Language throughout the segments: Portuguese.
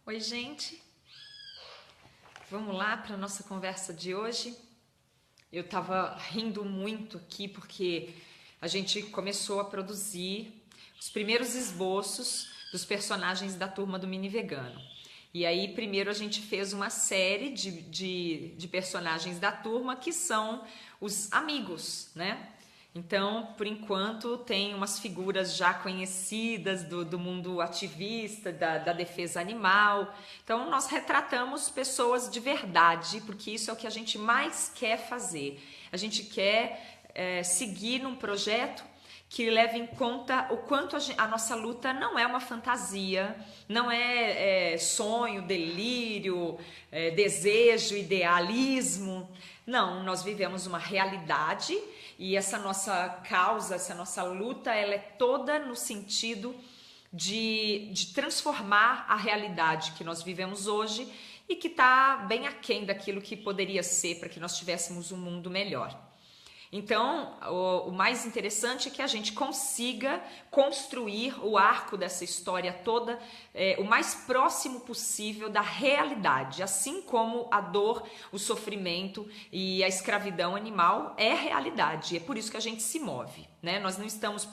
Oi, gente. Vamos lá para a nossa conversa de hoje. Eu estava rindo muito aqui porque a gente começou a produzir os primeiros esboços dos personagens da turma do Mini Vegano. E aí, primeiro a gente fez uma série de personagens da turma que são os amigos, né? Então, por enquanto, tem umas figuras já conhecidas do mundo ativista, da defesa animal. Então, nós retratamos pessoas de verdade, porque isso é o que a gente mais quer fazer. A gente quer seguir num projeto que leve em conta o quanto a nossa luta não é uma fantasia, não é sonho, delírio, desejo, idealismo. Não, nós vivemos uma realidade e essa nossa causa, essa nossa luta, ela é toda no sentido de transformar a realidade que nós vivemos hoje e que está bem aquém daquilo que poderia ser para que nós tivéssemos um mundo melhor. Então, o mais interessante é que a gente consiga construir o arco dessa história toda o mais próximo possível da realidade, assim como a dor, o sofrimento e a escravidão animal é realidade, é por isso que a gente se move, né? Nós não estamos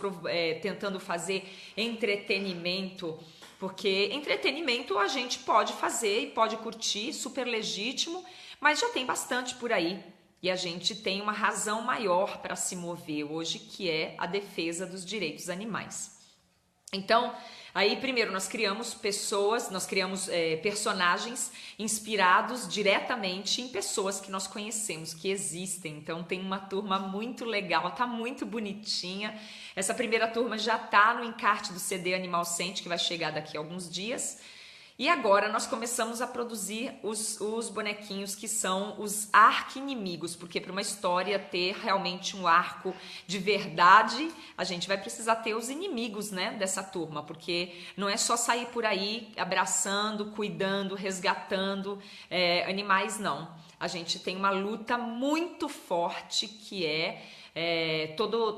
tentando fazer entretenimento, porque entretenimento a gente pode fazer e pode curtir, super legítimo, mas já tem bastante por aí. E a gente tem uma razão maior para se mover hoje, que é a defesa dos direitos animais. Então, aí primeiro nós criamos personagens inspirados diretamente em pessoas que nós conhecemos, que existem. Então tem uma turma muito legal, tá muito bonitinha. Essa primeira turma já tá no encarte do CD Animal Sente, que vai chegar daqui a alguns dias. E agora nós começamos a produzir os bonequinhos que são os arqui-inimigos, porque para uma história ter realmente um arco de verdade, a gente vai precisar ter os inimigos, né, dessa turma, porque não é só sair por aí abraçando, cuidando, resgatando animais, não. A gente tem uma luta muito forte que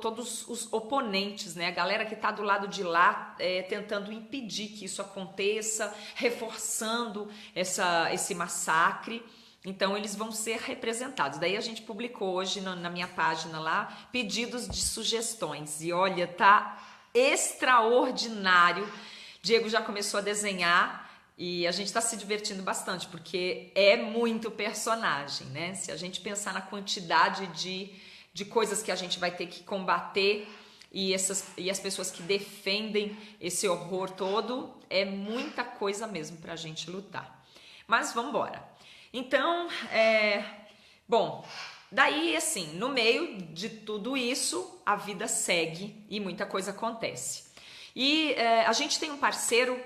todos os oponentes, né? A galera que está do lado de lá tentando impedir que isso aconteça, reforçando esse massacre. Então eles vão ser representados. Daí a gente publicou hoje na minha página lá pedidos de sugestões e olha, tá extraordinário. Diego já começou a desenhar e a gente está se divertindo bastante porque é muito personagem, né? Se a gente pensar na quantidade de coisas que a gente vai ter que combater e as pessoas que defendem esse horror todo, é muita coisa mesmo para a gente lutar. Mas vamos embora. Então, bom, daí assim, no meio de tudo isso, a vida segue e muita coisa acontece. E a gente tem um parceiro,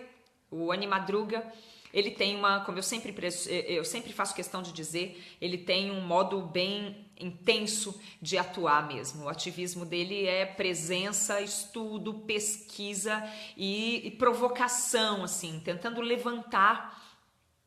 o Animadruga. Ele tem como eu sempre faço questão de dizer, ele tem um modo bem intenso de atuar mesmo. O ativismo dele é presença, estudo, pesquisa e provocação, assim, tentando levantar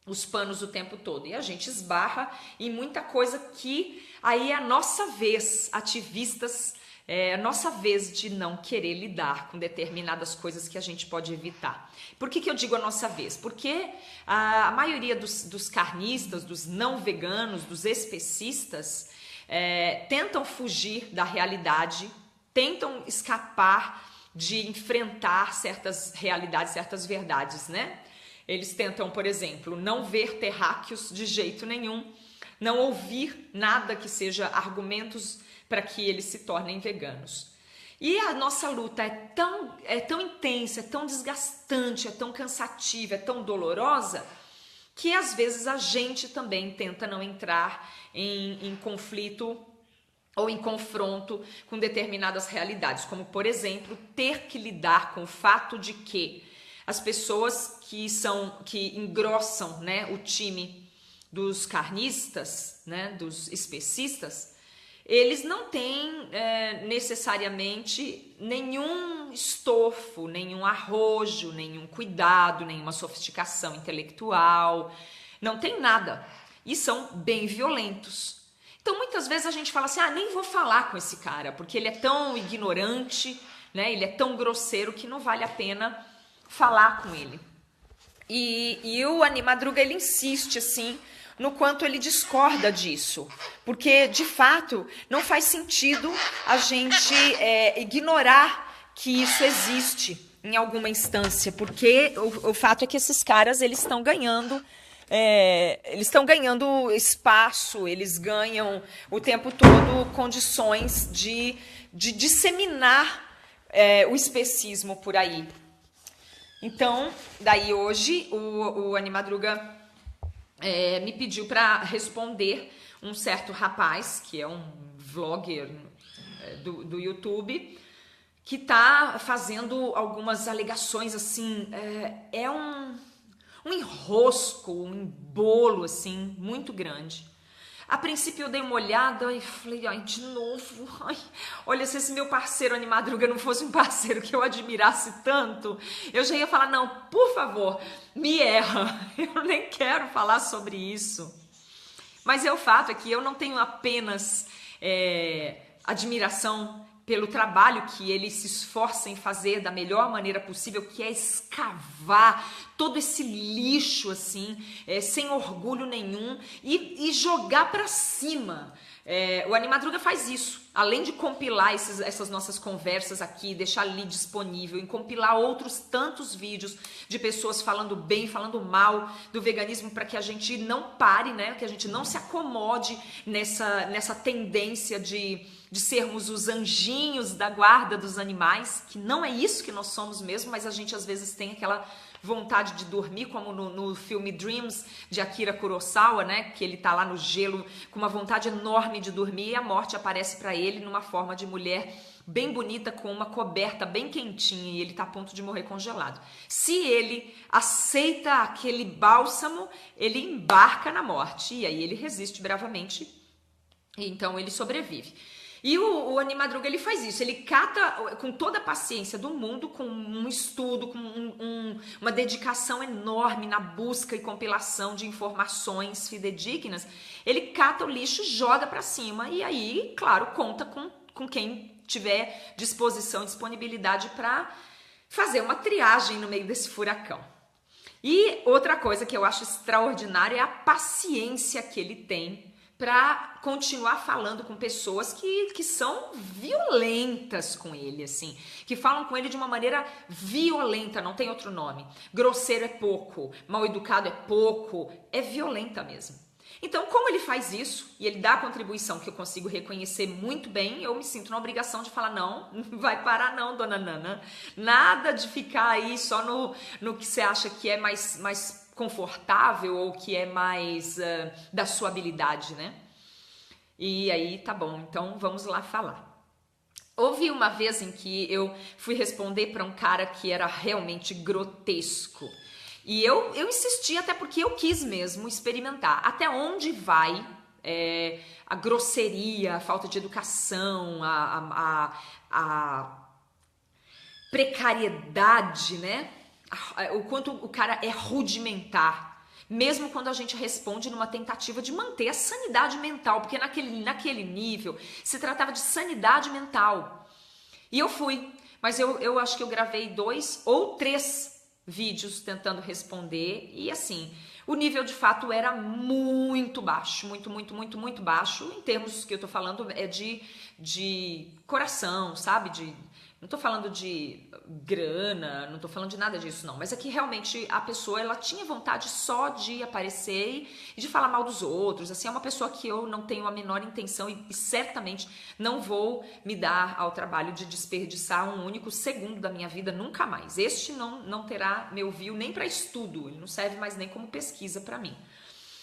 os panos o tempo todo. E a gente esbarra em muita coisa que aí é a nossa vez, ativistas, é a nossa vez de não querer lidar com determinadas coisas que a gente pode evitar. Por que eu digo a nossa vez? Porque a maioria dos carnistas, dos não veganos, dos especistas, tentam fugir da realidade, tentam escapar de enfrentar certas realidades, certas verdades, né? Eles tentam, por exemplo, não ver terráqueos de jeito nenhum, não ouvir nada que seja argumentos para que eles se tornem veganos. E a nossa luta é tão intensa, é tão desgastante, é tão cansativa, é tão dolorosa, que às vezes a gente também tenta não entrar em conflito ou em confronto com determinadas realidades, como por exemplo, ter que lidar com o fato de que as pessoas que engrossam, né, o time dos carnistas, né, dos especistas, eles não têm necessariamente nenhum estofo, nenhum arrojo, nenhum cuidado, nenhuma sofisticação intelectual, não tem nada. E são bem violentos. Então, muitas vezes a gente fala assim, nem vou falar com esse cara, porque ele é tão ignorante, né? Ele é tão grosseiro que não vale a pena falar com ele. E o Animadruga, ele insiste, assim, no quanto ele discorda disso. Porque, de fato, não faz sentido a gente ignorar que isso existe em alguma instância. Porque o fato é que esses caras, eles estão ganhando espaço, eles ganham o tempo todo condições de disseminar o especismo por aí. Então, daí hoje o Animadruga me pediu para responder um certo rapaz, que é um vlogger do YouTube, que está fazendo algumas alegações assim, um enrosco, um embolo assim, muito grande. A princípio eu dei uma olhada e falei, ai, de novo, ai, olha, se esse meu parceiro Animadruga não fosse um parceiro que eu admirasse tanto, eu já ia falar, não, por favor, me erra, eu nem quero falar sobre isso. Mas o fato é que eu não tenho apenas admiração pelo trabalho que ele se esforça em fazer da melhor maneira possível, que é escavar todo esse lixo assim, sem orgulho nenhum, e jogar para cima. O Animadruga faz isso, além de compilar essas nossas conversas aqui, deixar ali disponível, e compilar outros tantos vídeos de pessoas falando bem, falando mal do veganismo, para que a gente não pare, né? Que a gente não se acomode nessa tendência de sermos os anjinhos da guarda dos animais, que não é isso que nós somos mesmo, mas a gente às vezes tem aquela vontade de dormir, como no filme Dreams, de Akira Kurosawa, né, que ele tá lá no gelo com uma vontade enorme de dormir, e a morte aparece para ele numa forma de mulher bem bonita, com uma coberta bem quentinha, e ele tá a ponto de morrer congelado. Se ele aceita aquele bálsamo, ele embarca na morte, e aí ele resiste bravamente, e então ele sobrevive. E o Animadruga, ele faz isso, ele cata com toda a paciência do mundo, com um estudo, com uma dedicação enorme na busca e compilação de informações fidedignas, ele cata o lixo, joga para cima e aí, claro, conta com quem tiver disposição e disponibilidade para fazer uma triagem no meio desse furacão. E outra coisa que eu acho extraordinária é a paciência que ele tem para continuar falando com pessoas que são violentas com ele, assim, que falam com ele de uma maneira violenta, não tem outro nome. Grosseiro é pouco, mal educado é pouco, é violenta mesmo. Então, como ele faz isso, e ele dá a contribuição que eu consigo reconhecer muito bem, eu me sinto na obrigação de falar, não vai parar não, dona Nana, nada de ficar aí só no que você acha que é mais confortável ou que é mais da sua habilidade, né? E aí, tá bom, então vamos lá falar. Houve uma vez em que eu fui responder para um cara que era realmente grotesco. E eu insisti, até porque eu quis mesmo experimentar até onde vai a grosseria, a falta de educação, a precariedade, né? O quanto o cara é rudimentar, mesmo quando a gente responde numa tentativa de manter a sanidade mental, porque naquele nível se tratava de sanidade mental. E eu fui, mas eu acho que eu gravei 2 ou 3 vídeos tentando responder, e assim, o nível de fato era muito baixo, muito baixo, em termos que eu tô falando de coração, sabe? Não tô falando de grana, não tô falando de nada disso não, mas é que realmente a pessoa, ela tinha vontade só de aparecer e de falar mal dos outros, assim, é uma pessoa que eu não tenho a menor intenção e certamente não vou me dar ao trabalho de desperdiçar um único segundo da minha vida, nunca mais. Este não terá meu view nem para estudo, ele não serve mais nem como pesquisa para mim.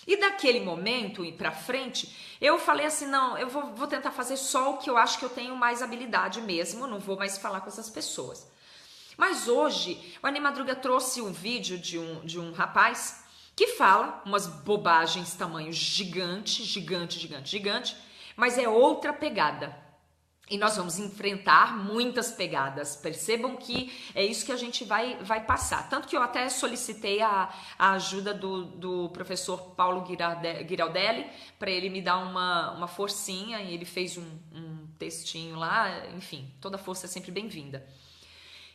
E daquele momento e pra frente, eu falei assim, não, eu vou tentar fazer só o que eu acho que eu tenho mais habilidade mesmo, não vou mais falar com essas pessoas. Mas hoje, o Animadruga trouxe um vídeo de um rapaz que fala umas bobagens tamanho gigante, mas é outra pegada. E nós vamos enfrentar muitas pegadas. Percebam que é isso que a gente vai passar. Tanto que eu até solicitei a ajuda do professor Paulo Giraldelli para ele me dar uma forcinha. E ele fez um textinho lá. Enfim, toda força é sempre bem-vinda.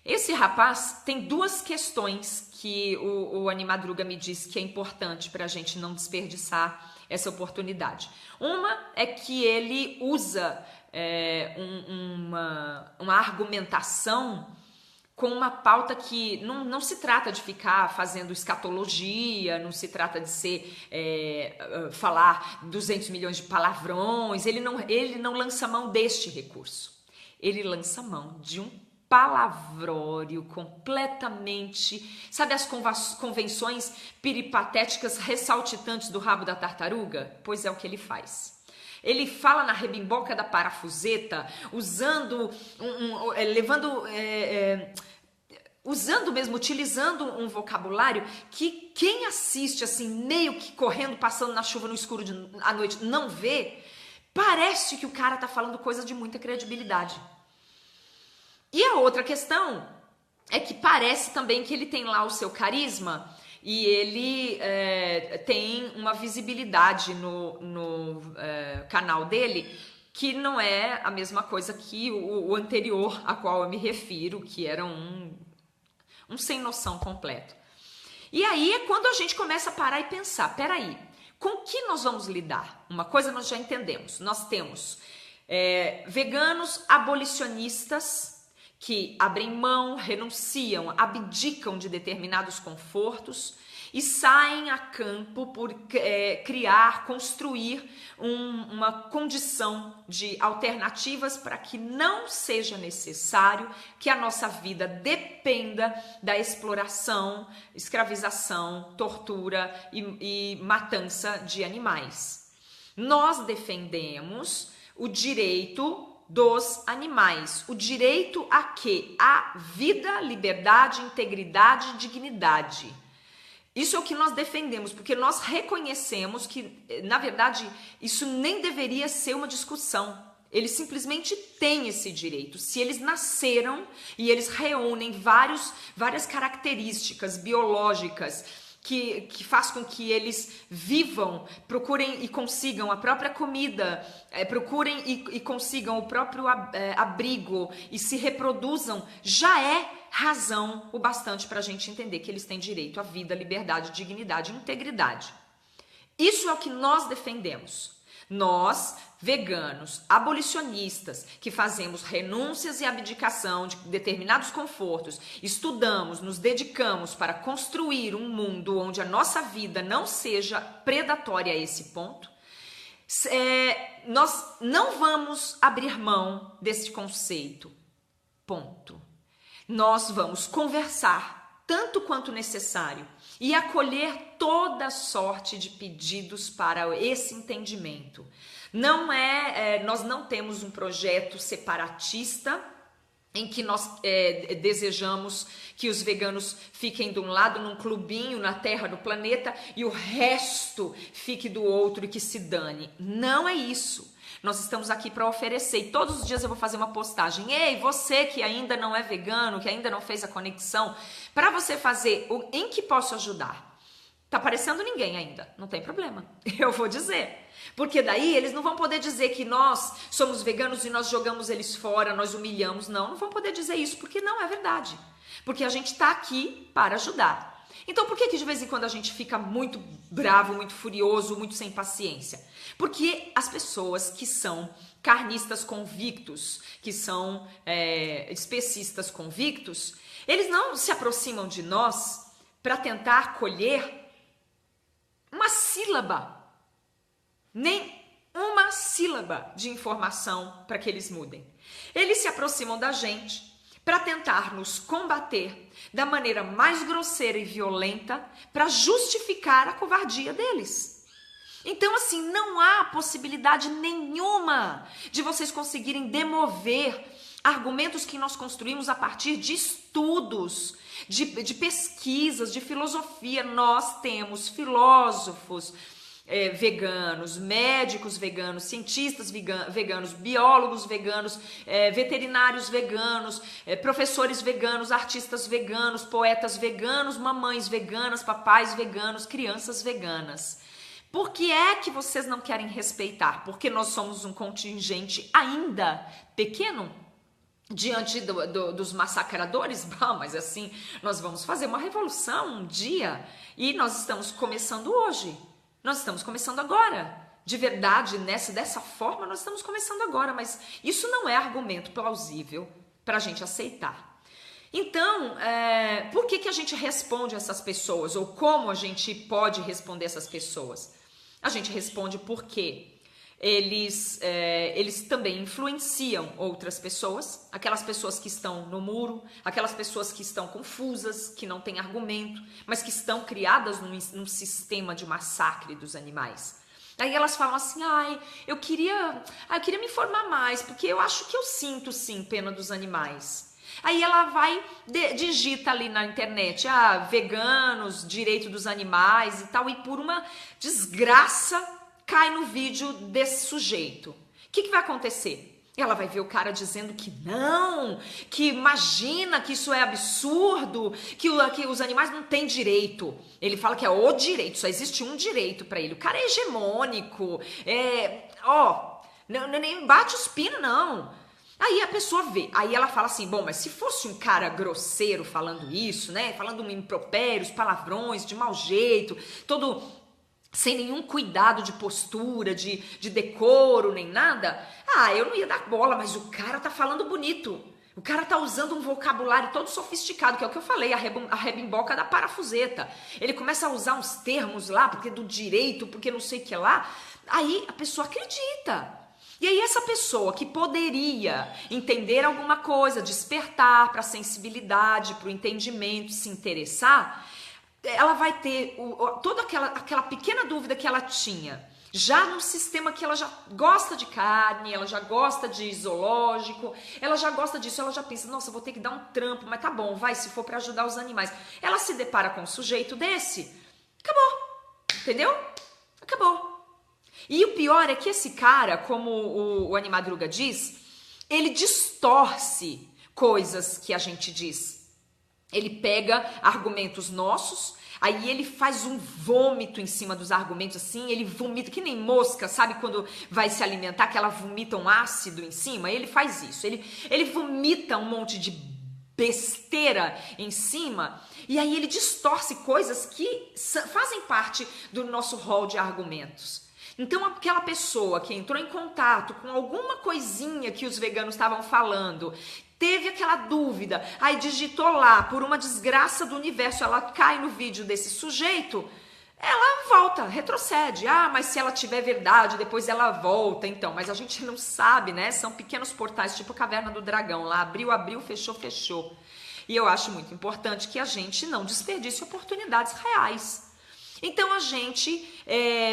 Esse rapaz tem duas questões que o Animadruga me disse que é importante para a gente não desperdiçar essa oportunidade. Uma é que ele usa uma argumentação com uma pauta que não se trata de ficar fazendo escatologia, não se trata de falar 200 milhões de palavrões, ele não lança mão deste recurso. Ele lança mão de um palavrório completamente, sabe as convenções peripatéticas ressaltitantes do rabo da tartaruga? Pois é o que ele faz. Ele fala na rebimboca da parafuseta, utilizando um vocabulário que quem assiste assim, meio que correndo, passando na chuva no escuro à noite, não vê, parece que o cara tá falando coisa de muita credibilidade. E a outra questão é que parece também que ele tem lá o seu carisma e ele tem uma visibilidade no canal dele que não é a mesma coisa que o anterior a qual eu me refiro, que era um sem noção completo. E aí é quando a gente começa a parar e pensar, peraí, com que nós vamos lidar? Uma coisa nós já entendemos, nós temos veganos abolicionistas que abrem mão, renunciam, abdicam de determinados confortos e saem a campo por construir uma condição de alternativas para que não seja necessário que a nossa vida dependa da exploração, escravização, tortura e matança de animais. Nós defendemos o direito dos animais. O direito a quê? A vida, liberdade, integridade e dignidade. Isso é o que nós defendemos, porque nós reconhecemos que, na verdade, isso nem deveria ser uma discussão. Eles simplesmente têm esse direito. Se eles nasceram e eles reúnem várias características biológicas que faz com que eles vivam, procurem e consigam a própria comida, procurem e consigam o próprio abrigo e se reproduzam, já é razão o bastante para a gente entender que eles têm direito à vida, liberdade, dignidade e integridade. Isso é o que nós defendemos. Nós, veganos, abolicionistas, que fazemos renúncias e abdicação de determinados confortos, estudamos, nos dedicamos para construir um mundo onde a nossa vida não seja predatória a esse ponto, nós não vamos abrir mão desse conceito. Ponto. Nós vamos conversar tanto quanto necessário e acolher toda sorte de pedidos para esse entendimento. Nós não temos um projeto separatista em que nós desejamos que os veganos fiquem de um lado num clubinho na Terra do planeta e o resto fique do outro e que se dane. Não é isso. Nós estamos aqui para oferecer e todos os dias eu vou fazer uma postagem. Ei, você que ainda não é vegano, que ainda não fez a conexão, para você fazer, em que posso ajudar? Tá aparecendo ninguém ainda, não tem problema, eu vou dizer. Porque daí eles não vão poder dizer que nós somos veganos e nós jogamos eles fora, nós humilhamos. Não vão poder dizer isso, porque não é verdade. Porque a gente está aqui para ajudar. Então por que de vez em quando a gente fica muito bravo, muito furioso, muito sem paciência? Porque as pessoas que são carnistas convictos, que são especistas convictos, eles não se aproximam de nós para tentar colher uma sílaba, nem uma sílaba de informação para que eles mudem. Eles se aproximam da gente para tentar nos combater da maneira mais grosseira e violenta para justificar a covardia deles. Então, assim, não há possibilidade nenhuma de vocês conseguirem demover argumentos que nós construímos a partir de estudos, de pesquisas, de filosofia. Nós temos filósofos veganos, médicos veganos, cientistas veganos, biólogos veganos, veterinários veganos, professores veganos, artistas veganos, poetas veganos, mamães veganas, papais veganos, crianças veganas. Por que é que vocês não querem respeitar? Porque nós somos um contingente ainda pequeno? diante dos massacradores? Bom, mas assim, nós vamos fazer uma revolução um dia e nós estamos começando hoje, nós estamos começando agora. De verdade, dessa forma, nós estamos começando agora, mas isso não é argumento plausível para a gente aceitar. Então, por que a gente responde a essas pessoas? Ou como a gente pode responder essas pessoas? A gente responde porque eles também influenciam outras pessoas, aquelas pessoas que estão no muro, aquelas pessoas que estão confusas, que não têm argumento, mas que estão criadas num sistema de massacre dos animais. Aí elas falam assim, eu queria me informar mais, porque eu acho que eu sinto sim pena dos animais. Aí ela vai, digita ali na internet, veganos, direito dos animais e tal, e por uma desgraça cai no vídeo desse sujeito. O que vai acontecer? Ela vai ver o cara dizendo que não, que imagina que isso é absurdo, que os animais não têm direito. Ele fala que é o direito, só existe um direito para ele. O cara é hegemônico, não, nem bate os pinos, não. Aí a pessoa vê, aí ela fala assim, bom, mas se fosse um cara grosseiro falando isso, né, falando impropérios, palavrões, de mau jeito, todo sem nenhum cuidado de postura, de decoro, nem nada, eu não ia dar bola, mas o cara tá falando bonito. O cara tá usando um vocabulário todo sofisticado, que é o que eu falei, a rebimboca da parafuseta. Ele começa a usar uns termos lá, porque do direito, porque não sei o que lá. Aí a pessoa acredita. E aí essa pessoa que poderia entender alguma coisa, despertar para a sensibilidade, para o entendimento, se interessar, ela vai ter toda aquela pequena dúvida que ela tinha, já num sistema que ela já gosta de carne, ela já gosta de zoológico, ela já gosta disso, ela já pensa, nossa, vou ter que dar um trampo, mas tá bom, vai, se for para ajudar os animais. Ela se depara com um sujeito desse, acabou, entendeu? Acabou. E o pior é que esse cara, como o Animadruga diz, ele distorce coisas que a gente diz. Ele pega argumentos nossos, aí ele faz um vômito em cima dos argumentos, assim, ele vomita, que nem mosca, sabe quando vai se alimentar, que ela vomita um ácido em cima? Ele faz isso, ele vomita um monte de besteira em cima, e aí ele distorce coisas que fazem parte do nosso rol de argumentos. Então aquela pessoa que entrou em contato com alguma coisinha que os veganos estavam falando, teve aquela dúvida, aí digitou lá, por uma desgraça do universo, ela cai no vídeo desse sujeito, ela volta, retrocede. Mas se ela tiver verdade, depois ela volta, então. Mas a gente não sabe, né? São pequenos portais, tipo a Caverna do Dragão, lá abriu, abriu, fechou, fechou. E eu acho muito importante que a gente não desperdice oportunidades reais. Então a gente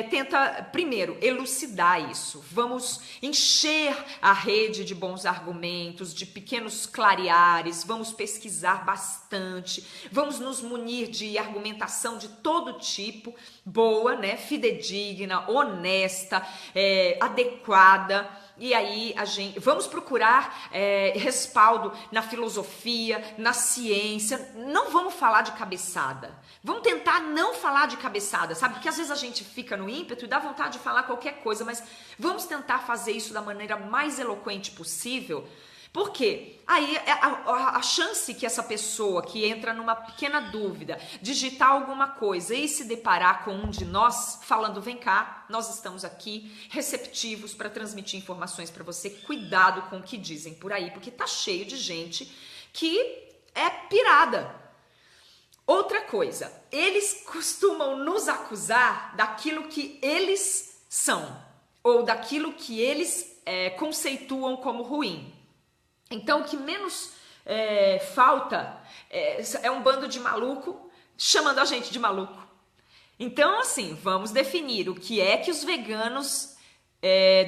tenta, primeiro, elucidar isso. Vamos encher a rede de bons argumentos, de pequenos clareares, vamos pesquisar bastante, vamos nos munir de argumentação de todo tipo, boa, né, fidedigna, honesta, adequada. E aí vamos procurar respaldo na filosofia, na ciência. Não vamos falar de cabeçada. Vamos tentar não falar de cabeçada, sabe? Porque às vezes a gente fica no ímpeto e dá vontade de falar qualquer coisa, mas vamos tentar fazer isso da maneira mais eloquente possível. Porque aí a chance que essa pessoa que entra numa pequena dúvida, digitar alguma coisa e se deparar com um de nós falando, vem cá, nós estamos aqui receptivos para transmitir informações para você, cuidado com o que dizem por aí, porque tá cheio de gente que é pirada. Outra coisa, eles costumam nos acusar daquilo que eles são, ou daquilo que eles conceituam como ruim. Então, o que menos falta é um bando de maluco chamando a gente de maluco. Então, assim, vamos definir o que é que os veganos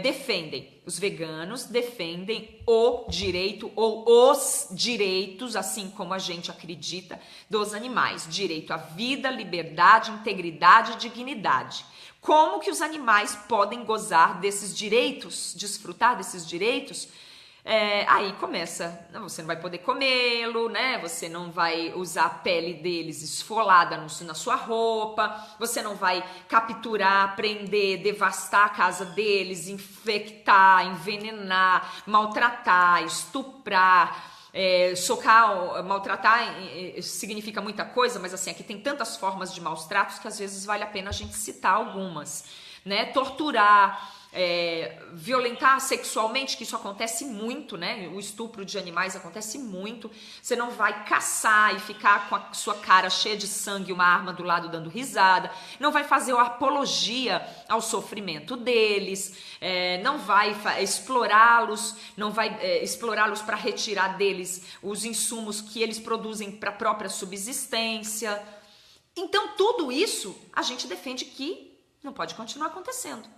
defendem. Os veganos defendem o direito ou os direitos, assim como a gente acredita, dos animais. Direito à vida, liberdade, integridade e dignidade. Como que os animais podem gozar desses direitos, desfrutar desses direitos? Aí começa, você não vai poder comê-lo, né? Você não vai usar a pele deles esfolada na sua roupa, você não vai capturar, prender, devastar a casa deles, infectar, envenenar, maltratar, estuprar, socar, maltratar significa muita coisa, mas assim, aqui tem tantas formas de maus tratos que às vezes vale a pena a gente citar algumas, né? Torturar, violentar sexualmente, que isso acontece muito, né? O estupro de animais acontece muito. Você não vai caçar e ficar com a sua cara cheia de sangue e uma arma do lado dando risada. Não vai fazer uma apologia ao sofrimento deles. Não vai explorá-los, não vai explorá-los para retirar deles os insumos que eles produzem para a própria subsistência. Então, tudo isso a gente defende que não pode continuar acontecendo.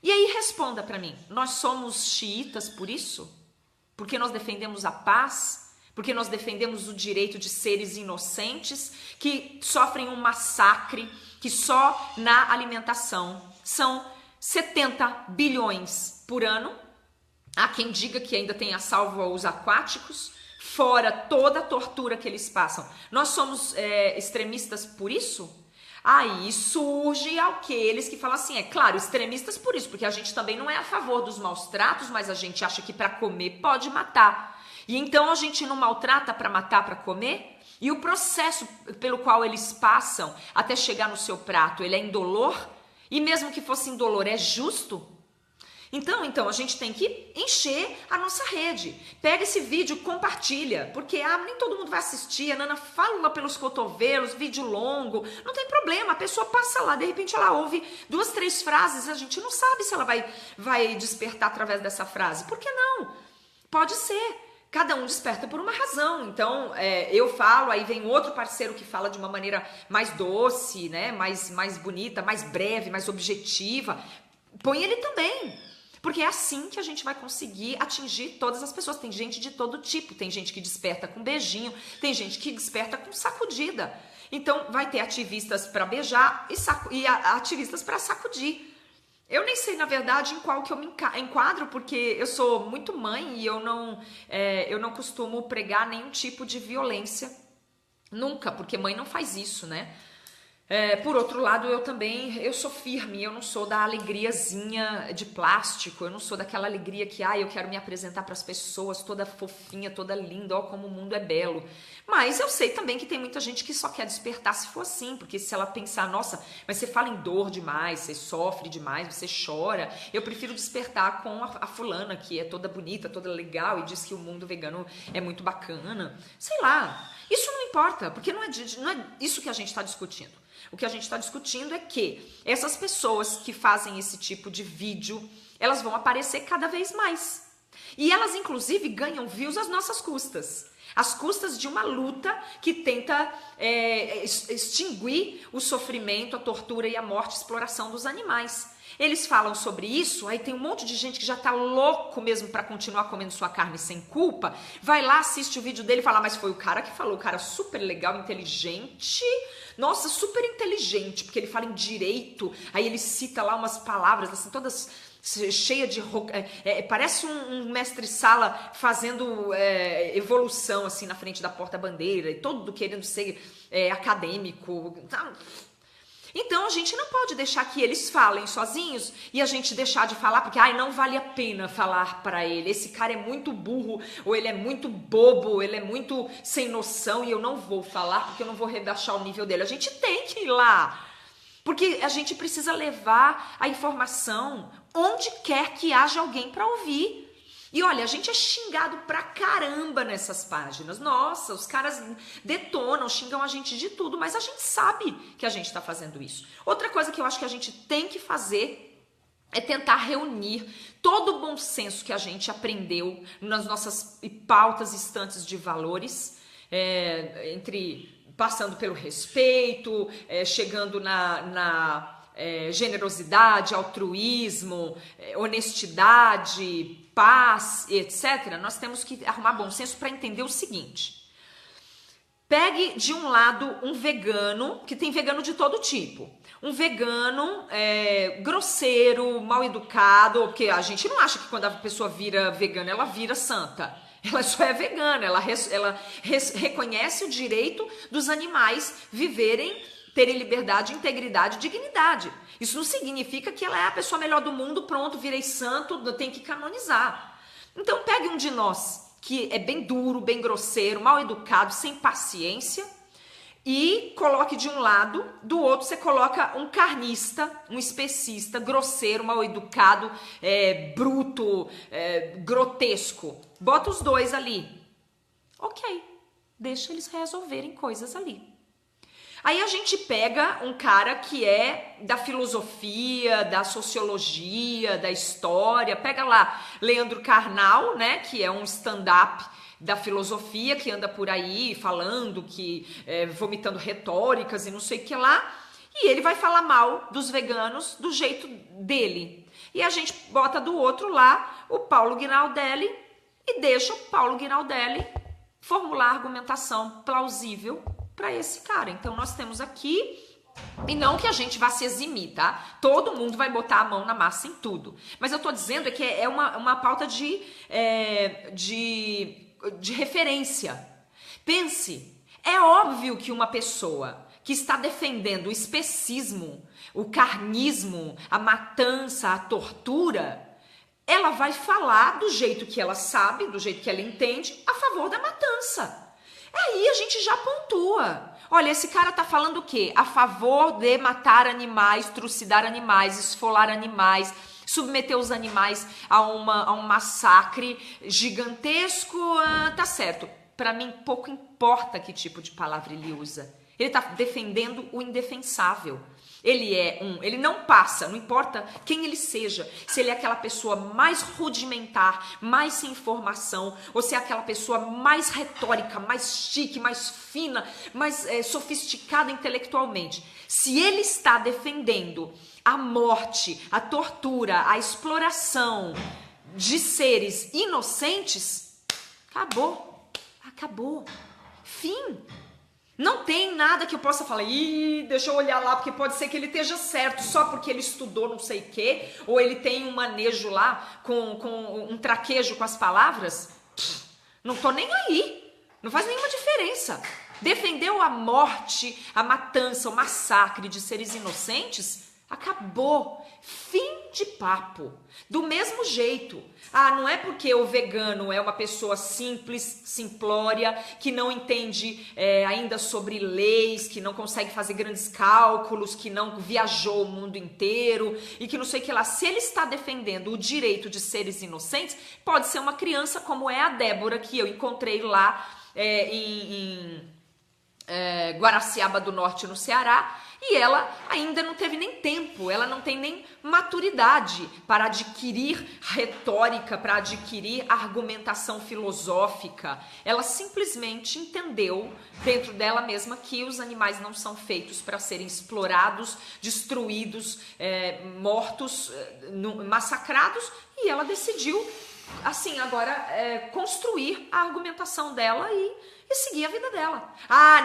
E aí responda para mim, nós somos xiitas por isso? Porque nós defendemos a paz? Porque nós defendemos o direito de seres inocentes que sofrem um massacre, que só na alimentação são 70 bilhões por ano? Há quem diga que ainda tem a salvo aos aquáticos, fora toda a tortura que eles passam. Nós somos extremistas por isso? Aí surge aqueles que falam assim, claro, extremistas por isso, porque a gente também não é a favor dos maus tratos, mas a gente acha que para comer pode matar. E então a gente não maltrata para matar, para comer? E o processo pelo qual eles passam até chegar no seu prato, ele é indolor? E mesmo que fosse indolor, é justo? Então a gente tem que encher a nossa rede. Pega esse vídeo, compartilha, porque nem todo mundo vai assistir, a Nana fala pelos cotovelos, vídeo longo, não tem problema, a pessoa passa lá, de repente ela ouve 2, 3 frases, a gente não sabe se ela vai despertar através dessa frase. Por que não? Pode ser. Cada um desperta por uma razão. Então, eu falo, aí vem outro parceiro que fala de uma maneira mais doce, né? mais bonita, mais breve, mais objetiva. Põe ele também. Porque é assim que a gente vai conseguir atingir todas as pessoas. Tem gente de todo tipo. Tem gente que desperta com beijinho, tem gente que desperta com sacudida. Então, vai ter ativistas para beijar e ativistas para sacudir. Eu nem sei, na verdade, em qual que eu me enquadro, porque eu sou muito mãe e eu não costumo pregar nenhum tipo de violência. Nunca, porque mãe não faz isso, né? Por outro lado, eu sou firme, eu não sou da alegriazinha de plástico, eu não sou daquela alegria que, eu quero me apresentar para as pessoas toda fofinha, toda linda, ó como o mundo é belo. Mas eu sei também que tem muita gente que só quer despertar se for assim, porque se ela pensar, nossa, mas você fala em dor demais, você sofre demais, você chora, eu prefiro despertar com a fulana que é toda bonita, toda legal e diz que o mundo vegano é muito bacana. Sei lá, isso não importa, porque não é isso que a gente está discutindo. O que a gente está discutindo é que essas pessoas que fazem esse tipo de vídeo, elas vão aparecer cada vez mais. E elas, inclusive, ganham views às nossas custas. Às custas de uma luta que tenta extinguir o sofrimento, a tortura e a morte, a exploração dos animais. Eles falam sobre isso, aí tem um monte de gente que já tá louco mesmo para continuar comendo sua carne sem culpa, vai lá, assiste o vídeo dele e fala, mas foi o cara que falou, o cara super legal, inteligente, nossa, super inteligente, porque ele fala em direito, aí ele cita lá umas palavras, assim, todas cheia de... parece um mestre-sala fazendo evolução, assim, na frente da porta-bandeira, e todo querendo ser acadêmico, tá? Então, a gente não pode deixar que eles falem sozinhos e a gente deixar de falar porque, não vale a pena falar para ele. Esse cara é muito burro, ou ele é muito bobo, ou ele é muito sem noção e eu não vou falar porque eu não vou rebaixar o nível dele. A gente tem que ir lá, porque a gente precisa levar a informação onde quer que haja alguém para ouvir. E olha, a gente é xingado pra caramba nessas páginas. Nossa, os caras detonam, xingam a gente de tudo, mas a gente sabe que a gente tá fazendo isso. Outra coisa que eu acho que a gente tem que fazer é tentar reunir todo o bom senso que a gente aprendeu nas nossas pautas estantes de valores, passando pelo respeito, chegando na generosidade, altruísmo, honestidade, paz, etc. Nós temos que arrumar bom senso para entender o seguinte: Pegue de um lado um vegano, que tem vegano de todo tipo. Um vegano grosseiro, mal educado, porque a gente não acha que quando a pessoa vira vegana, ela vira santa. Ela só é vegana, ela reconhece o direito dos animais viverem, terem liberdade, integridade e dignidade. Isso não significa que ela é a pessoa melhor do mundo, pronto, virei santo, tem que canonizar. Então pegue um de nós que é bem duro, bem grosseiro, mal educado, sem paciência, e coloque de um lado, do outro você coloca um carnista, um especista, grosseiro, mal educado, bruto, grotesco. Bota os dois ali. Ok, deixa eles resolverem coisas ali. Aí a gente pega um cara que é da filosofia, da sociologia, da história, pega lá Leandro Carnal, né, que é um stand-up da filosofia, que anda por aí falando, vomitando retóricas e não sei o que lá, e ele vai falar mal dos veganos do jeito dele. E a gente bota do outro lá o Paulo Guinaldelli e deixa o Paulo Guinaldelli formular argumentação plausível para esse cara. Então nós temos aqui, e não que a gente vá se eximir, tá? Todo mundo vai botar a mão na massa em tudo. Mas eu tô dizendo que é uma pauta de referência. Pense, é óbvio que uma pessoa que está defendendo o especismo, o carnismo, a matança, a tortura, ela vai falar do jeito que ela sabe, do jeito que ela entende, a favor da matança. Aí a gente já pontua. Olha, esse cara tá falando o quê? A favor de matar animais, trucidar animais, esfolar animais, submeter os animais a um massacre gigantesco. Tá certo. Para mim, pouco importa que tipo de palavra ele usa. Ele tá defendendo o indefensável. Ele não passa, não importa quem ele seja, se ele é aquela pessoa mais rudimentar, mais sem informação, ou se é aquela pessoa mais retórica, mais chique, mais fina, mais sofisticada intelectualmente. Se ele está defendendo a morte, a tortura, a exploração de seres inocentes, acabou, fim. Não tem nada que eu possa falar, deixa eu olhar lá, porque pode ser que ele esteja certo, só porque ele estudou não sei o quê, ou ele tem um manejo lá, com um traquejo com as palavras. Não tô nem aí, não faz nenhuma diferença. Defendeu a morte, a matança, o massacre de seres inocentes, acabou, fim de papo. Do mesmo jeito, não é porque o vegano é uma pessoa simples, simplória, que não entende ainda sobre leis, que não consegue fazer grandes cálculos, que não viajou o mundo inteiro e que não sei o que lá. Se ele está defendendo o direito de seres inocentes, pode ser uma criança como é a Débora, que eu encontrei lá em Guaraciaba do Norte, no Ceará, e ela ainda não teve nem tempo, ela não tem nem maturidade para adquirir retórica, para adquirir argumentação filosófica. Ela simplesmente entendeu dentro dela mesma que os animais não são feitos para serem explorados, destruídos, mortos, massacrados, e ela decidiu, assim, agora construir a argumentação dela e seguir a vida dela.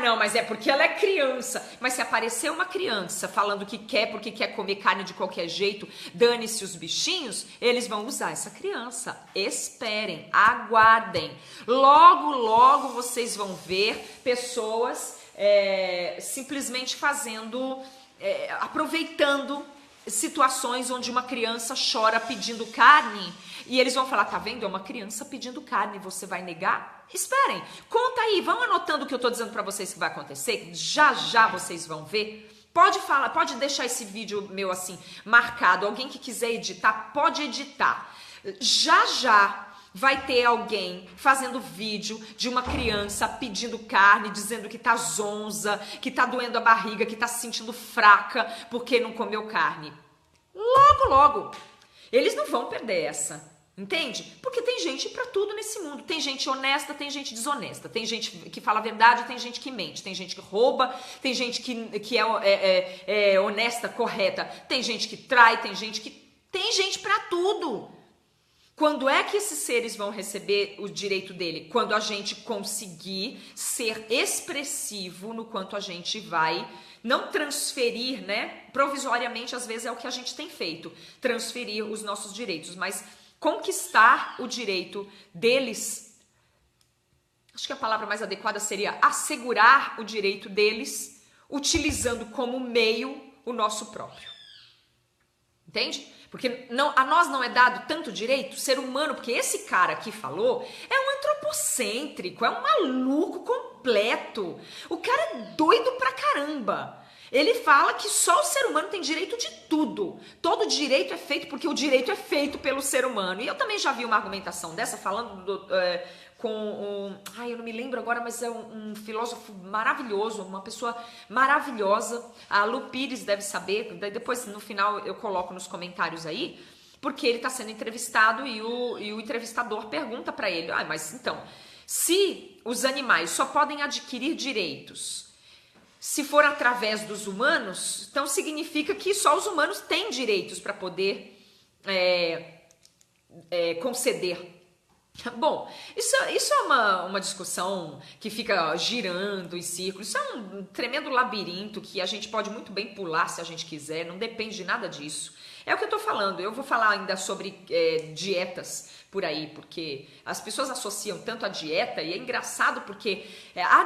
Não, mas é porque ela é criança. Mas se aparecer uma criança falando que quer porque quer comer carne de qualquer jeito, dane-se os bichinhos, eles vão usar essa criança. Esperem, aguardem. Logo, logo vocês vão ver pessoas simplesmente aproveitando situações onde uma criança chora pedindo carne, e eles vão falar, tá vendo? É uma criança pedindo carne, você vai negar? Esperem, conta aí, vão anotando o que eu tô dizendo pra vocês que vai acontecer, já já vocês vão ver. Pode falar, pode deixar esse vídeo meu assim, marcado, alguém que quiser editar, pode editar. Já já vai ter alguém fazendo vídeo de uma criança pedindo carne, dizendo que tá zonza, que tá doendo a barriga, que tá se sentindo fraca porque não comeu carne. Logo, logo. Eles não vão perder essa. Entende? Porque tem gente pra tudo nesse mundo. Tem gente honesta, tem gente desonesta. Tem gente que fala a verdade, tem gente que mente. Tem gente que rouba, tem gente que é honesta, correta. Tem gente que trai, tem gente pra tudo. Quando é que esses seres vão receber o direito dele? Quando a gente conseguir ser expressivo no quanto a gente vai não transferir, né? Provisoriamente, às vezes é o que a gente tem feito, transferir os nossos direitos, mas conquistar o direito deles, acho que a palavra mais adequada seria assegurar o direito deles, utilizando como meio o nosso próprio. Entende? Porque a nós não é dado tanto direito, ser humano, porque esse cara que falou é um antropocêntrico, é um maluco completo. O cara é doido pra caramba. Ele fala que só o ser humano tem direito de tudo. Todo direito é feito porque o direito é feito pelo ser humano. E eu também já vi uma argumentação dessa falando eu não me lembro agora, mas é um filósofo maravilhoso, uma pessoa maravilhosa. A Lu Pires deve saber, depois no final eu coloco nos comentários aí, porque ele está sendo entrevistado e o entrevistador pergunta para ele, mas então, se os animais só podem adquirir direitos se for através dos humanos, então significa que só os humanos têm direitos para poder conceder. Bom, isso é uma discussão que fica girando em círculos, isso é um tremendo labirinto que a gente pode muito bem pular se a gente quiser, não depende de nada disso. É o que eu tô falando, eu vou falar ainda sobre dietas por aí, porque as pessoas associam tanto a dieta e é engraçado porque,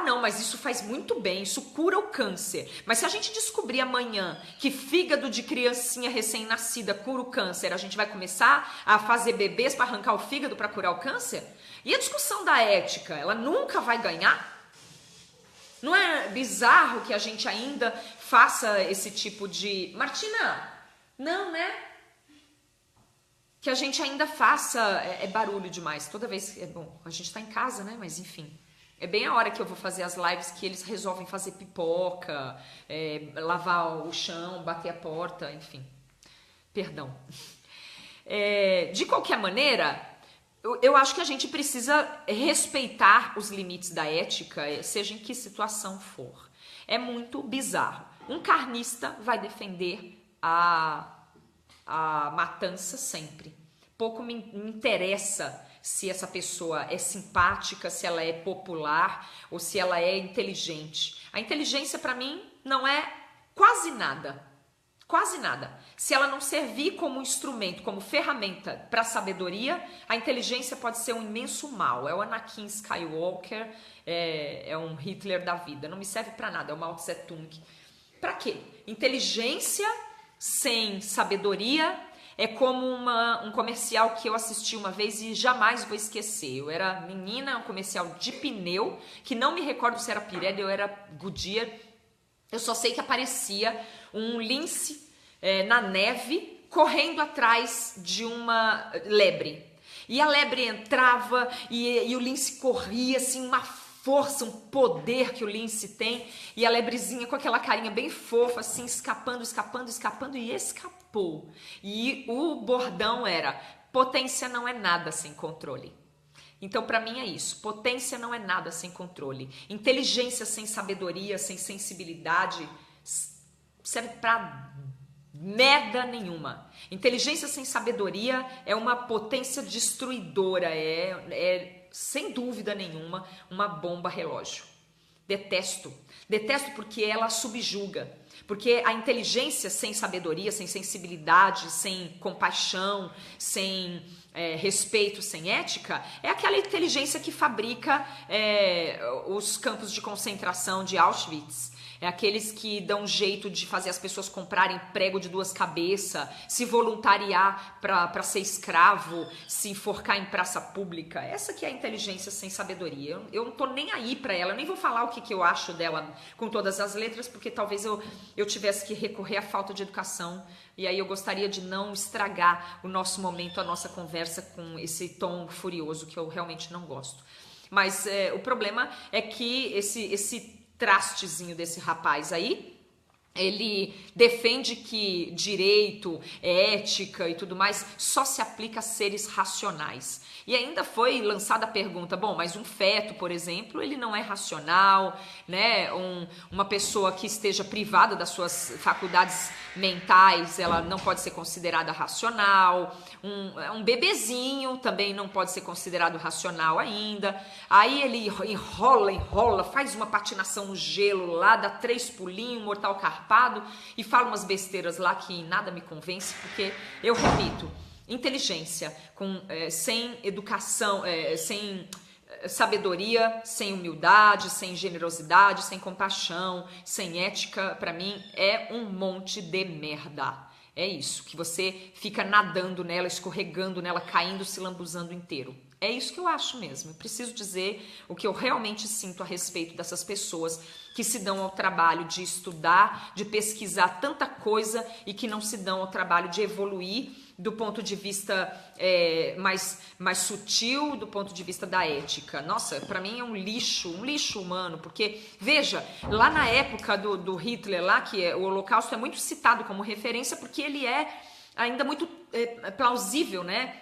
não, mas isso faz muito bem, isso cura o câncer. Mas se a gente descobrir amanhã que fígado de criancinha recém-nascida cura o câncer, a gente vai começar a fazer bebês para arrancar o fígado para curar o câncer? E a discussão da ética, ela nunca vai ganhar? Não é bizarro que a gente ainda faça esse tipo de... Martina, não, né? Que a gente ainda faça, é barulho demais, toda vez, bom, a gente tá em casa, né, mas enfim, é bem a hora que eu vou fazer as lives que eles resolvem fazer pipoca, lavar o chão, bater a porta, enfim, perdão. De qualquer maneira, eu acho que a gente precisa respeitar os limites da ética, seja em que situação for. É muito bizarro. Um carnista vai defender a matança sempre. Pouco me interessa se essa pessoa é simpática, se ela é popular ou se ela é inteligente. A inteligência para mim não é quase nada. Quase nada. Se ela não servir como instrumento, como ferramenta para a sabedoria, a inteligência pode ser um imenso mal. É o Anakin Skywalker, é um Hitler da vida. Não me serve para nada, é o Mao Tse Tung. Para quê? Inteligência sem sabedoria é como um comercial que eu assisti uma vez e jamais vou esquecer. Eu era menina, um comercial de pneu, que não me recordo se era Pirelli ou era Goodyear. Eu só sei que aparecia um lince na neve correndo atrás de uma lebre. E a lebre entrava e o lince corria assim, uma força, um poder que o lince tem, e a lebrezinha com aquela carinha bem fofa, assim, escapando, e escapou. E o bordão era: potência não é nada sem controle. Então, para mim é isso, potência não é nada sem controle. Inteligência sem sabedoria, sem sensibilidade, serve para merda nenhuma. Inteligência sem sabedoria é uma potência destruidora, sem dúvida nenhuma, uma bomba relógio. Detesto porque ela subjuga. Porque a inteligência sem sabedoria, sem sensibilidade, sem compaixão, sem respeito, sem ética, é aquela inteligência que fabrica os campos de concentração de Auschwitz. É aqueles que dão jeito de fazer as pessoas comprarem prego de 2 cabeças, se voluntariar para ser escravo, se enforcar em praça pública. Essa que é a inteligência sem sabedoria. Eu não tô nem aí para ela, eu nem vou falar o que eu acho dela com todas as letras, porque talvez eu tivesse que recorrer à falta de educação, e aí eu gostaria de não estragar o nosso momento, a nossa conversa com esse tom furioso que eu realmente não gosto. Mas o problema é que esse trastezinho desse rapaz aí Ele defende que direito, ética e tudo mais só se aplica a seres racionais. E ainda foi lançada a pergunta, bom, mas um feto, por exemplo, ele não é racional, né? Uma pessoa que esteja privada das suas faculdades mentais, ela não pode ser considerada racional. Um bebezinho também não pode ser considerado racional ainda. Aí ele enrola, faz uma patinação no gelo lá, dá 3 pulinhos, mortal carpado, e fala umas besteiras lá que nada me convence, porque, eu repito, inteligência sem educação, sem sabedoria, sem humildade, sem generosidade, sem compaixão, sem ética, pra mim é um monte de merda. É isso, que você fica nadando nela, escorregando nela, caindo, se lambuzando inteiro. É isso que eu acho mesmo. Eu preciso dizer o que eu realmente sinto a respeito dessas pessoas que se dão ao trabalho de estudar, de pesquisar tanta coisa e que não se dão ao trabalho de evoluir do ponto de vista mais sutil, do ponto de vista da ética. Nossa, para mim é um lixo humano, porque, veja, lá na época do Hitler, lá que o Holocausto é muito citado como referência, porque ele é ainda muito plausível, né?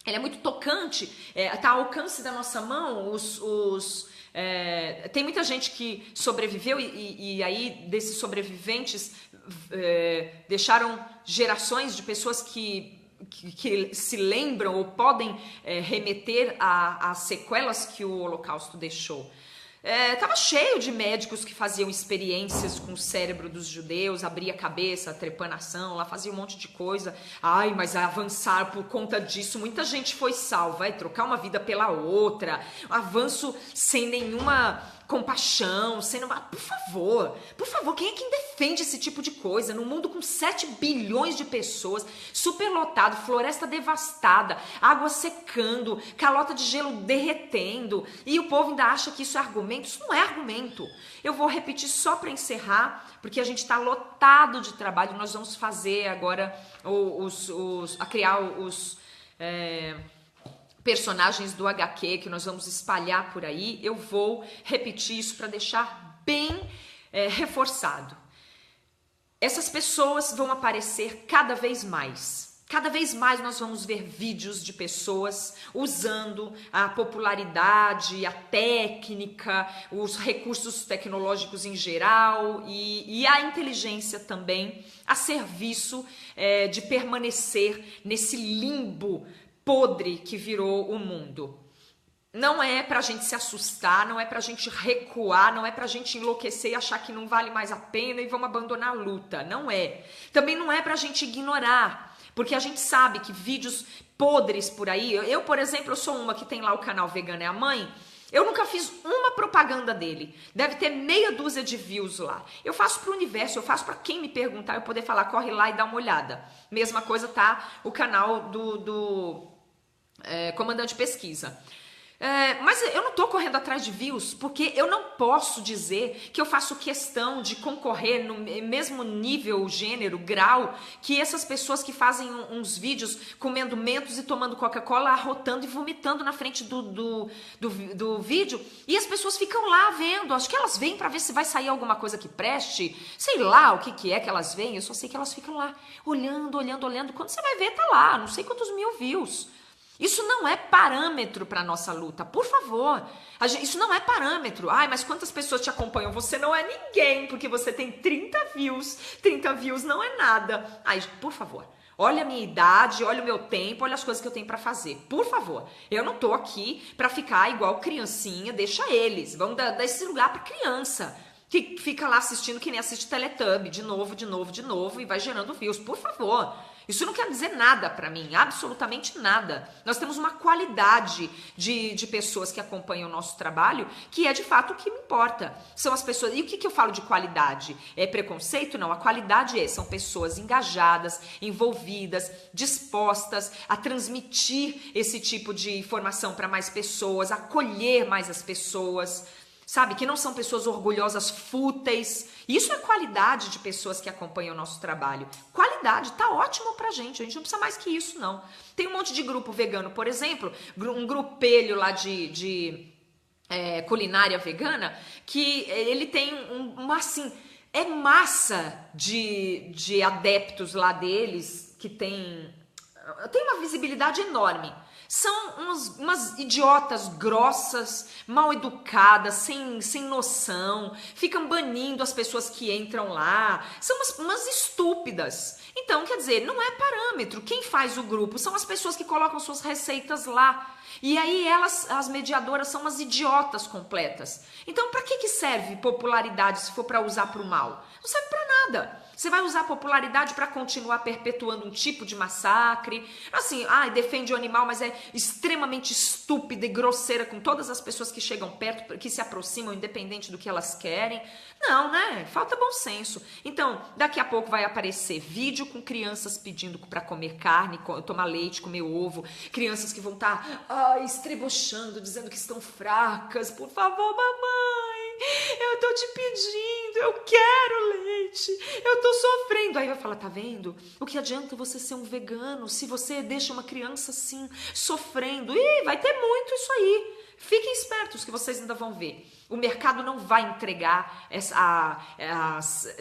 Ele é muito tocante, tá ao alcance da nossa mão. Tem muita gente que sobreviveu e aí desses sobreviventes deixaram gerações de pessoas que se lembram ou podem remeter às sequelas que o Holocausto deixou. Tava cheio de médicos que faziam experiências com o cérebro dos judeus, abria a cabeça, trepanação, lá fazia um monte de coisa. Ai, mas avançar por conta disso, muita gente foi salva, trocar uma vida pela outra, avanço sem nenhuma compaixão, sem nenhuma... Por favor, quem é quem defende esse tipo de coisa? Num mundo com 7 bilhões de pessoas, superlotado, floresta devastada, água secando, calota de gelo derretendo, e o povo ainda acha que isso é argumento? Isso não é argumento. Eu vou repetir só para encerrar, porque a gente está lotado de trabalho. Nós vamos fazer agora criar os personagens do HQ que nós vamos espalhar por aí. Eu vou repetir isso para deixar bem reforçado. Essas pessoas vão aparecer cada vez mais. Cada vez mais nós vamos ver vídeos de pessoas usando a popularidade, a técnica, os recursos tecnológicos em geral e a inteligência também a serviço de permanecer nesse limbo podre que virou o mundo. Não é pra gente se assustar, não é pra gente recuar, não é pra gente enlouquecer e achar que não vale mais a pena e vamos abandonar a luta. Não é. Também não é pra gente ignorar. Porque a gente sabe que vídeos podres por aí... Eu, por exemplo, eu sou uma que tem lá o canal Vegana é a Mãe. Eu nunca fiz uma propaganda dele. Deve ter meia dúzia de views lá. Eu faço pro universo, eu faço pra quem me perguntar, eu poder falar, corre lá e dá uma olhada. Mesma coisa tá o canal do Comandante Pesquisa. Mas eu não tô correndo atrás de views, porque eu não posso dizer que eu faço questão de concorrer no mesmo nível, gênero, grau, que essas pessoas que fazem uns vídeos comendo mentos e tomando Coca-Cola, arrotando e vomitando na frente do vídeo, e as pessoas ficam lá vendo. Acho que elas vêm pra ver se vai sair alguma coisa que preste, sei lá o que é que elas veem, eu só sei que elas ficam lá olhando, quando você vai ver tá lá, não sei quantos mil views. Isso não é parâmetro para a nossa luta, por favor. Isso não é parâmetro. Ai, mas quantas pessoas te acompanham? Você não é ninguém, porque você tem 30 views. 30 views não é nada. Ai, por favor. Olha a minha idade, olha o meu tempo, olha as coisas que eu tenho para fazer. Por favor. Eu não tô aqui para ficar igual criancinha, deixa eles. Vamos dar esse lugar para criança, que fica lá assistindo que nem assiste Teletubby, de novo, e vai gerando views. Por favor. Isso não quer dizer nada para mim, absolutamente nada. Nós temos uma qualidade de pessoas que acompanham o nosso trabalho que é de fato o que me importa. São as pessoas. E o que eu falo de qualidade? É preconceito? Não. A qualidade são pessoas engajadas, envolvidas, dispostas a transmitir esse tipo de informação para mais pessoas, acolher mais as pessoas. Sabe, que não são pessoas orgulhosas, fúteis. Isso é qualidade de pessoas que acompanham o nosso trabalho. Qualidade, tá ótimo pra gente. A gente não precisa mais que isso, não. Tem um monte de grupo vegano, por exemplo, um grupelho lá de culinária vegana, que ele tem assim... é massa de adeptos lá deles que tem uma visibilidade enorme. São umas idiotas grossas, mal educadas, sem noção, ficam banindo as pessoas que entram lá, são umas estúpidas. Então, quer dizer, não é parâmetro. Quem faz o grupo são as pessoas que colocam suas receitas lá. E aí elas, as mediadoras, são umas idiotas completas. Então, para que serve popularidade se for para usar para o mal? Não serve para nada. Você vai usar a popularidade para continuar perpetuando um tipo de massacre. Assim, defende o animal, mas é extremamente estúpida e grosseira com todas as pessoas que chegam perto, que se aproximam, independente do que elas querem. Não, né? Falta bom senso. Então, daqui a pouco vai aparecer vídeo com crianças pedindo para comer carne, tomar leite, comer ovo. Crianças que vão estar estrebochando, dizendo que estão fracas. Por favor, mamãe, eu tô te pedindo, eu quero leite, eu tô sofrendo. Aí vai falar, tá vendo? O que adianta você ser um vegano se você deixa uma criança assim, sofrendo? Ih, vai ter muito isso aí. Fiquem espertos que vocês ainda vão ver. O mercado não vai entregar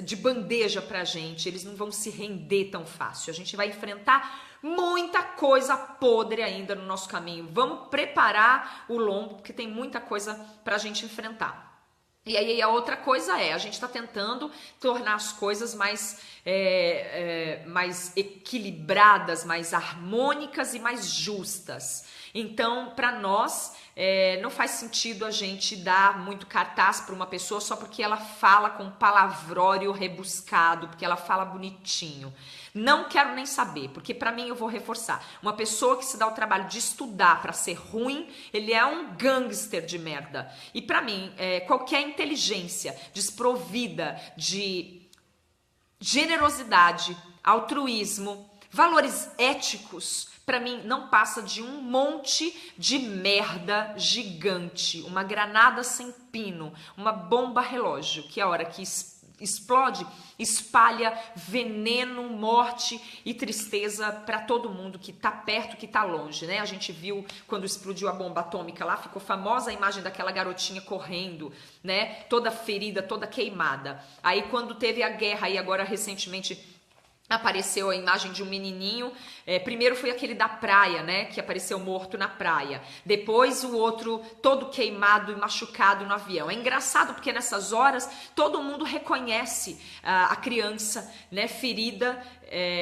de bandeja pra gente. Eles não vão se render tão fácil. A gente vai enfrentar muita coisa podre ainda no nosso caminho. Vamos preparar o lombo, porque tem muita coisa pra gente enfrentar. E aí a outra coisa a gente está tentando tornar as coisas mais equilibradas, mais harmônicas e mais justas. Então, para nós, não faz sentido a gente dar muito cartaz para uma pessoa só porque ela fala com palavrório rebuscado, porque ela fala bonitinho. Não quero nem saber, porque para mim eu vou reforçar. Uma pessoa que se dá o trabalho de estudar para ser ruim, ele é um gangster de merda. E para mim, qualquer inteligência desprovida de generosidade, altruísmo, valores éticos, para mim não passa de um monte de merda gigante, uma granada sem pino, uma bomba relógio, que a hora que explode, espalha veneno, morte e tristeza para todo mundo que tá perto, que tá longe, né? A gente viu quando explodiu a bomba atômica lá, ficou famosa a imagem daquela garotinha correndo, né? Toda ferida, toda queimada. Aí quando teve a guerra, aí agora recentemente apareceu a imagem de um menininho, primeiro foi aquele da praia, né, que apareceu morto na praia, depois o outro todo queimado e machucado no avião. É engraçado porque nessas horas todo mundo reconhece a criança, né, ferida,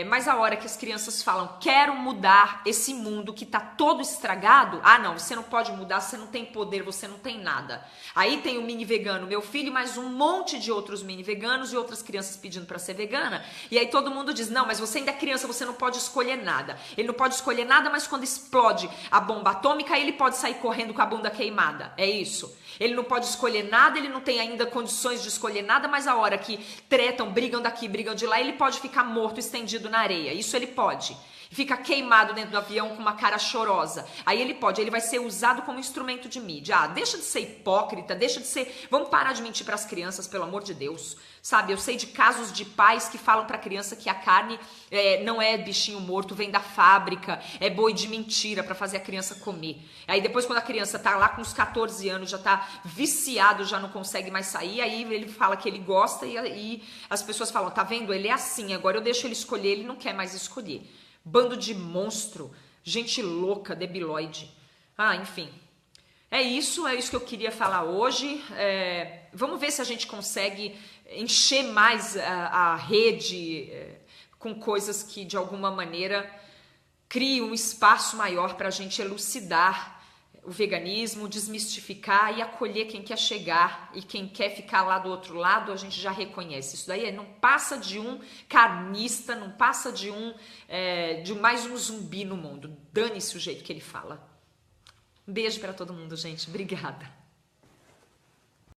mas a hora que as crianças falam, quero mudar esse mundo que tá todo estragado, não, você não pode mudar, você não tem poder, você não tem nada. Aí tem o mini vegano, meu filho, mais um monte de outros mini veganos e outras crianças pedindo para ser vegana, e aí todo mundo diz, não, mas você ainda é criança, você não pode escolher nada. Ele não pode escolher nada, mas quando explode a bomba atômica, aí ele pode sair correndo com a bunda queimada, é isso. Ele não pode escolher nada, ele não tem ainda condições de escolher nada, mas a hora que tretam, brigam daqui, brigam de lá, ele pode ficar morto, estendido na areia. Isso ele pode. Fica queimado dentro do avião com uma cara chorosa. Aí ele vai ser usado como instrumento de mídia. Deixa de ser hipócrita, deixa de ser... Vamos parar de mentir para as crianças, pelo amor de Deus. Sabe, eu sei de casos de pais que falam para a criança que a carne não é bichinho morto, vem da fábrica, é boi de mentira para fazer a criança comer. Aí depois quando a criança tá lá com uns 14 anos, já tá viciado, já não consegue mais sair, aí ele fala que ele gosta e as pessoas falam, tá vendo, ele é assim, agora eu deixo ele escolher, ele não quer mais escolher. Bando de monstro, gente louca, debilóide. Enfim. É isso que eu queria falar hoje. Vamos ver se a gente consegue encher mais a rede com coisas que, de alguma maneira, criem um espaço maior para a gente elucidar o veganismo, desmistificar e acolher quem quer chegar, e quem quer ficar lá do outro lado, a gente já reconhece. Isso daí não passa de um carnista, não passa de mais um zumbi no mundo. Dane-se o jeito que ele fala. Um beijo para todo mundo, gente. Obrigada.